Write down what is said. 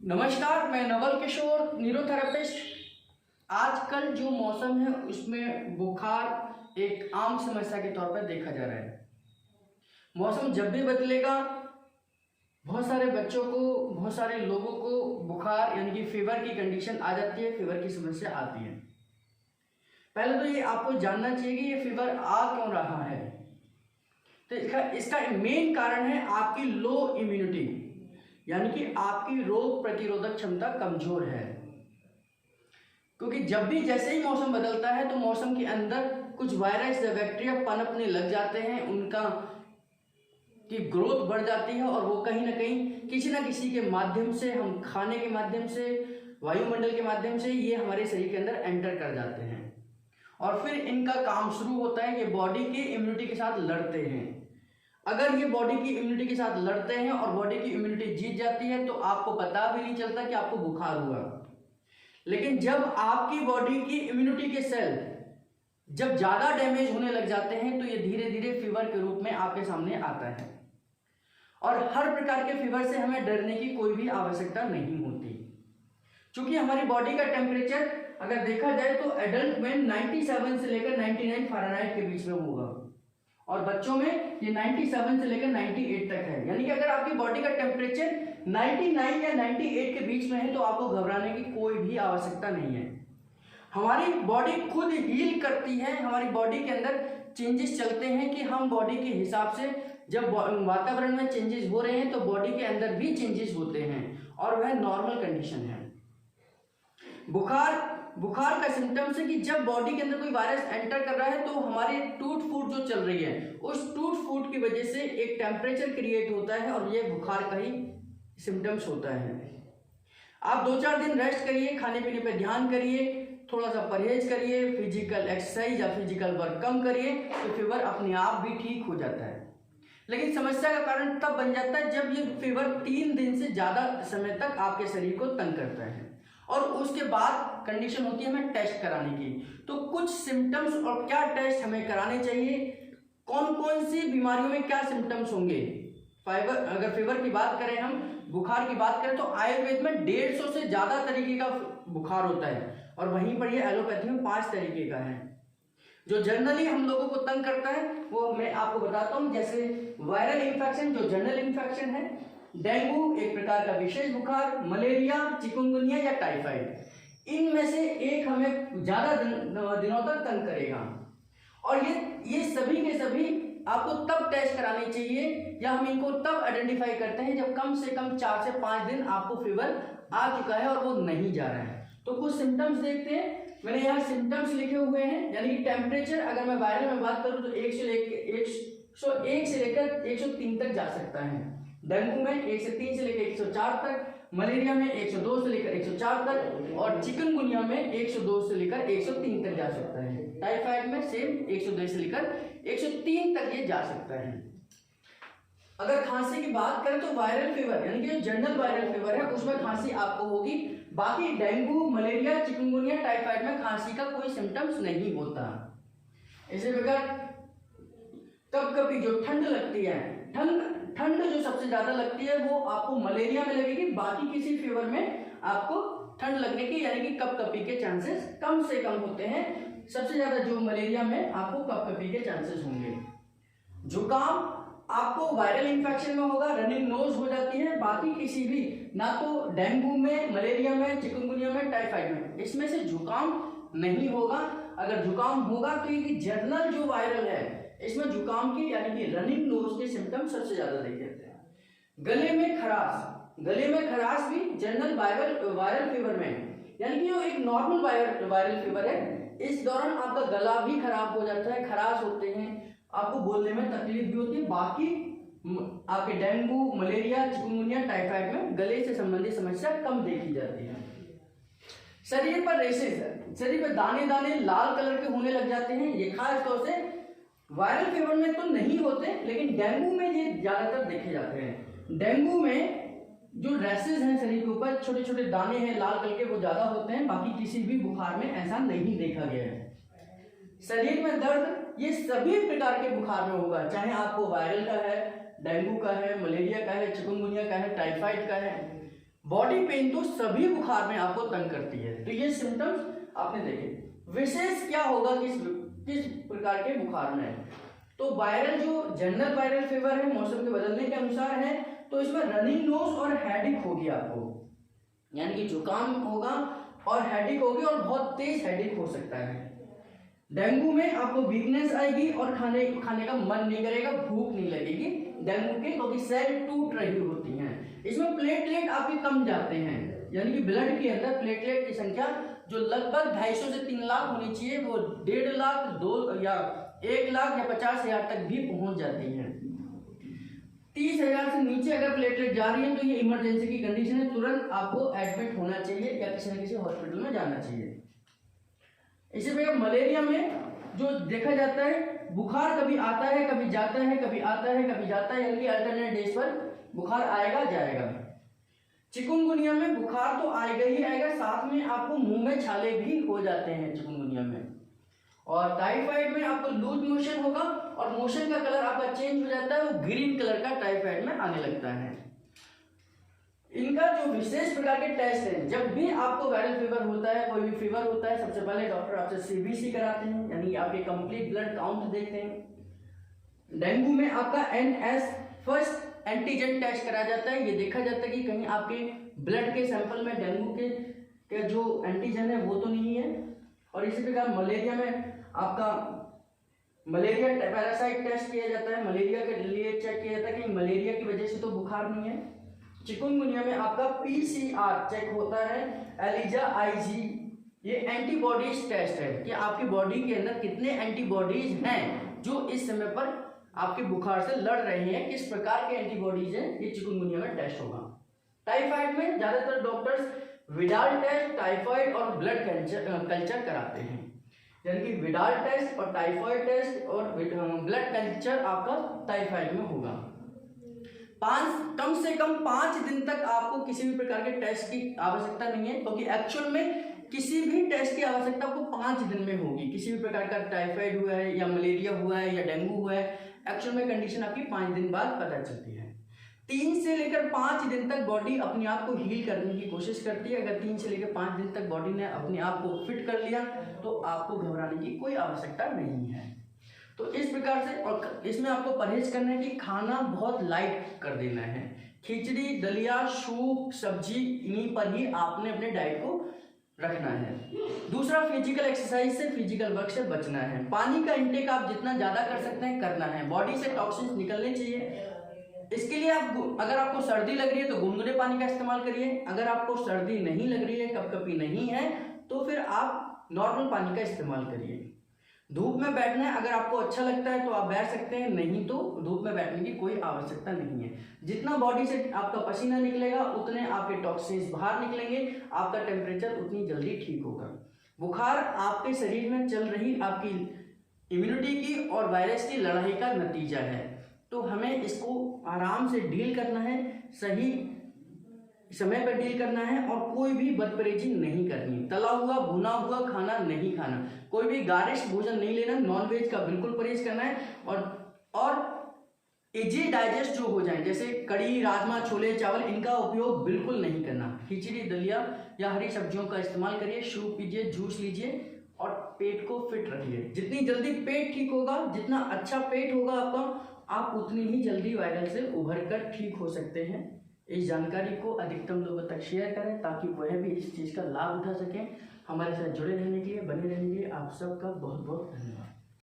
नमस्कार, मैं नवल किशोर, न्यूरोथेरेपिस्ट। आजकल जो मौसम है उसमें बुखार एक आम समस्या के तौर पर देखा जा रहा है। मौसम जब भी बदलेगा बहुत सारे बच्चों को, बहुत सारे लोगों को बुखार यानी कि फीवर की कंडीशन आ जाती है, फीवर की समस्या आती है। पहले तो ये आपको जानना चाहिए कि ये फीवर आ क्यों रहा है। तो इसका मेन कारण है आपकी लो इम्यूनिटी, यानी कि आपकी रोग प्रतिरोधक क्षमता कमजोर है। क्योंकि जब भी जैसे ही मौसम बदलता है तो मौसम के अंदर कुछ वायरस या बैक्टीरिया पनपने लग जाते हैं, उनका की ग्रोथ बढ़ जाती है और वो कहीं ना कहीं किसी ना किसी के माध्यम से, हम खाने के माध्यम से, वायुमंडल के माध्यम से ये हमारे शरीर के अंदर एंटर कर जाते हैं और फिर इनका काम शुरू होता है। ये बॉडी की इम्यूनिटी के साथ लड़ते हैं। अगर ये बॉडी की इम्यूनिटी के साथ लड़ते हैं और बॉडी की इम्यूनिटी जीत जाती है तो आपको पता भी नहीं चलता कि आपको बुखार हुआ। लेकिन जब आपकी बॉडी की इम्यूनिटी के सेल जब ज्यादा डैमेज होने लग जाते हैं तो ये धीरे धीरे फीवर के रूप में आपके सामने आता है। और हर प्रकार के फीवर से हमें डरने की कोई भी आवश्यकता नहीं होती, क्योंकि हमारी बॉडी का टेम्परेचर अगर देखा जाए तो एडल्ट में 97 से लेकर 99 फ़ारेनहाइट के बीच में होगा और बच्चों में ये 97 से लेकर 98 तक है। यानी कि अगर आपकी बॉडी का टेम्परेचर 99 या 98 के बीच में है तो आपको घबराने की कोई भी आवश्यकता नहीं है। हमारी बॉडी खुद हील करती है, हमारी बॉडी के अंदर चेंजेस चलते हैं कि हम बॉडी के हिसाब से, जब वातावरण में चेंजेस हो रहे हैं तो बॉडी के अंदर भी चेंजेस होते हैं और वह नॉर्मल कंडीशन है। बुखार का सिम्टम्स है कि जब बॉडी के अंदर कोई वायरस एंटर कर रहा है तो हमारी टूट फूट जो चल रही है उस टूट फूट की वजह से एक टेम्परेचर क्रिएट होता है और ये बुखार का ही सिम्टम्स होता है। आप 2-4 दिन रेस्ट करिए, खाने पीने पे ध्यान करिए, थोड़ा सा परहेज करिए, फिजिकल एक्सरसाइज या फिजिकल वर्क कम करिए तो फीवर अपने आप भी ठीक हो जाता है। लेकिन समस्या का कारण तब बन जाता है जब ये फीवर 3 दिन से ज्यादा समय तक आपके शरीर को तंग करता है और उसके बाद कंडीशन होती है हमें टेस्ट कराने की। तो कुछ सिम्टम्स और क्या टेस्ट हमें कराने चाहिए, कौन कौन सी बीमारियों में क्या सिम्टम्स होंगे। अगर फीवर की बात करें, हम बुखार की बात करें तो आयुर्वेद में 150 से ज्यादा तरीके का बुखार होता है और वहीं पर ये एलोपैथी में 5 तरीके का है। जो जनरली हम लोगों को तंग करता है वो मैं आपको बताता हूँ, जैसे वायरल इन्फेक्शन जो जनरल इन्फेक्शन है, डेंगू एक प्रकार का विशेष बुखार, मलेरिया, चिकुनगुनिया या टाइफाइड, इनमें से एक हमें ज्यादा दिनों तक तंग करेगा। और ये सभी के सभी आपको तब टेस्ट करानी चाहिए या हम इनको तब आइडेंटिफाई करते हैं जब कम से कम 4 से 5 दिन आपको फीवर आ चुका है और वो नहीं जा रहा है। तो कुछ सिम्टम्स देखते हैं, मैंने यहाँ सिम्टम्स लिखे हुए हैं। यानी कि टेम्परेचर अगर मैं वायरल में बात करूँ तो 101 से लेकर 103 तक जा सकता है। डेंगू में 103 से लेकर 104 तक, मलेरिया में 102 से लेकर 104 तक और चिकनगुनिया में 102 से लेकर 103 तक जा सकता है। टाइफाइड में सेम 102 से लेकर 103 तक ये जा सकता है। अगर खांसी की बात करें तो वायरल फीवर यानी कि जो जनरल वायरल फीवर है उसमें खांसी आपको होगी। बाकी डेंगू, मलेरिया, चिकनगुनिया, टाइफाइड में खांसी का कोई सिम्टम्स नहीं होता। इसी प्रकार कभी जो ठंड लगती है, ठंड जो सबसे ज्यादा लगती है वो आपको मलेरिया में लगेगी, बाकी किसी फीवर में आपको ठंड लगने की यानी कि कपकपी के चांसेस कम से कम होते हैं। सबसे ज्यादा जो मलेरिया में आपको कपकपी के चांसेस होंगे। जुकाम आपको वायरल इन्फेक्शन में होगा, रनिंग नोज हो जाती है, बाकी किसी भी, ना तो डेंगू में, मलेरिया में, चिकनगुनिया में, टाइफाइड में, इसमें से जुकाम नहीं होगा। अगर जुकाम होगा तो ये जनरल जो वायरल है इसमें जुकाम की यानी कि रनिंग नोज के सिम्टम्स सबसे ज्यादा देखे जाते हैं। गले में खराश भी जनरल वायरल फीवर में, यानी कि जो एक नॉर्मल वायरल फीवर है, इस दौरान आपका गला भी खराब हो जाता है, खराश होते हैं, आपको बोलने में तकलीफ भी होती है। बाकी आपके डेंगू, मलेरिया, चिकनगुनिया, टाइफाइड में गले से संबंधित समस्या कम देखी जाती है। शरीर पर रेशेस, शरीर पर दाने दाने लाल कलर के होने लग जाते हैं, ये खास तौर से वायरल फीवर में तो नहीं होते लेकिन डेंगू में ये ज्यादातर देखे जाते हैं। डेंगू में जो रैसेस हैं शरीर के ऊपर, छोटे छोटे दाने हैं लाल कलर के, वो ज्यादा होते हैं, बाकी किसी भी बुखार में ऐसा नहीं देखा गया है। शरीर में दर्द ये सभी प्रकार के बुखार में होगा, चाहे आपको वायरल का है, डेंगू का है, मलेरिया का है, चिकनगुनिया का है, टाइफाइड का है। बॉडी पेन तो सभी बुखार में आपको तंग करती है। तो ये सिम्टम्स आपने देखे। विशेष क्या होगा किस प्रकार के बुखार में? तो वायरल जो जनरल वायरल फीवर है, मौसम के बदलने के अनुसार है, तो इसमें रनिंग नोज और हेडेक होगी आपको, यानी कि जुकाम होगा और हेडेक होगी और बहुत तेज हेडेक हो सकता है। डेंगू में आपको वीकनेस आएगी और खाने का मन नहीं करेगा, भूख नहीं लगेगी डेंगू के, क्योंकि सेल टूट रही होती हैं। इसमें प्लेटलेट आपके कम जाते हैं, यानी कि ब्लड के अंदर प्लेटलेट की संख्या जो लगभग 250 से 3 लाख होनी चाहिए, वो 1.5 लाख 2 या 1 लाख या 50,000 तक भी पहुंच जाती है। 30,000 से नीचे अगर प्लेटलेट जा रही है तो ये इमरजेंसी की कंडीशन है, तुरंत आपको एडमिट होना चाहिए या किसी न किसी हॉस्पिटल में जाना चाहिए। इसी प्रकार मलेरिया में जो देखा जाता है, बुखार कभी आता है कभी जाता है, कभी आता है कभी जाता है, यानी कि अल्टरनेट डेज पर बुखार आएगा जाएगा। चिकुनगुनिया में बुखार तो आएगा ही आएगा, साथ में आपको मुंह में छाले भी हो जाते हैं चिकुनगुनिया में। और टाइफाइड में आपको लूज मोशन होगा और मोशन का कलर आपका चेंज हो जाता है, वो ग्रीन कलर का टाइफाइड में आने लगता है। इनका जो विशेष प्रकार के टेस्ट हैं, जब भी आपको वायरल फीवर होता है, कोई भी फीवर होता है, सबसे पहले डॉक्टर आपसे सीबीसी कराते हैं, यानी आपके कंप्लीट ब्लड काउंट देखते हैं। डेंगू में आपका एनएस फर्स्ट एंटीजन टेस्ट कराया जाता है, ये देखा जाता है कि कहीं आपके ब्लड के सैंपल में डेंगू के जो एंटीजन है वो तो नहीं है। और इसी प्रकार मलेरिया में आपका मलेरिया पैरासाइट टेस्ट किया जाता है, मलेरिया के लिए चेक किया जाता है कि मलेरिया की वजह से तो बुखार नहीं है। चिकुनगुनिया में आपका पीसीआर चेक होता है, एलिजा आईजी, ये एंटीबॉडीज टेस्ट है कि आपकी बॉडी के अंदर कितने एंटीबॉडीज हैं जो इस समय पर आपके बुखार से लड़ रहे हैं, किस प्रकार के एंटीबॉडीज हैं, ये चिकुनगुनिया में टेस्ट होगा। टाइफाइड में ज्यादातर डॉक्टर्स विडाल टेस्ट, टाइफाइड और ब्लड कल्चर कराते हैं, यानी कि विडाल टेस्ट और टाइफाइड टेस्ट और ब्लड कल्चर आपका टाइफाइड में होगा। कम से कम 5 दिन तक आपको किसी भी प्रकार के टेस्ट की आवश्यकता नहीं है, क्योंकि एक्चुअल में किसी भी टेस्ट की आवश्यकता आपको 5 दिन में होगी। किसी भी प्रकार का टाइफाइड हुआ है या मलेरिया हुआ है या डेंगू हुआ है, एक्चुअल में कंडीशन आपकी 5 दिन बाद पता चलती है। 3 से लेकर 5 दिन तक बॉडी अपने आप को हील करने की कोशिश करती है। अगर 3 से लेकर 5 दिन तक बॉडी ने अपने आप को फिट कर लिया तो आपको घबराने की कोई आवश्यकता नहीं है। तो इस प्रकार से, और इसमें आपको परहेज करना है कि खाना बहुत लाइट कर देना है। खिचड़ी, दलिया, सूप, सब्जी, इन्हीं पर ही आपने अपने डाइट को रखना है। दूसरा, फिजिकल एक्सरसाइज से, फिजिकल वर्क से बचना है। पानी का इंटेक आप जितना ज्यादा कर सकते हैं करना है, बॉडी से टॉक्सिन्स निकलने चाहिए। इसके लिए अगर आपको सर्दी लग रही है तो गुनगुने पानी का इस्तेमाल करिए। अगर आपको सर्दी नहीं लग रही है, कपकपी नहीं है, तो फिर आप नॉर्मल पानी का इस्तेमाल करिए। धूप में बैठना है, अगर आपको अच्छा लगता है तो आप बैठ सकते हैं, नहीं तो धूप में बैठने की कोई आवश्यकता नहीं है। जितना बॉडी से आपका पसीना निकलेगा उतने आपके टॉक्सिन्स बाहर निकलेंगे, आपका टेम्परेचर उतनी जल्दी ठीक होगा। बुखार आपके शरीर में चल रही आपकी इम्यूनिटी की और वायरस की लड़ाई का नतीजा है, तो हमें इसको आराम से डील करना है, सही समय पर डील करना है और कोई भी बदपरहेजी नहीं करनी। तला हुआ भुना हुआ खाना नहीं खाना, कोई भी गारिश भोजन नहीं लेना, नॉनवेज का बिल्कुल परहेज करना है। और इजी डाइजेस्ट जो हो जाए, जैसे कड़ी, राजमा, छोले, चावल, इनका उपयोग बिल्कुल नहीं करना। खिचड़ी, दलिया या हरी सब्जियों का इस्तेमाल करिए, सूप पीजिए, जूस लीजिए और पेट को फिट रखिए। जितनी जल्दी पेट ठीक होगा, जितना अच्छा पेट होगा आपका, आप उतनी ही जल्दी वायरल से उभर कर ठीक हो सकते हैं। इस जानकारी को अधिकतम लोगों तक शेयर करें ताकि वह भी इस चीज़ का लाभ उठा सकें। हमारे साथ जुड़े रहने के लिए, बने रहने के लिए आप सबका बहुत बहुत धन्यवाद।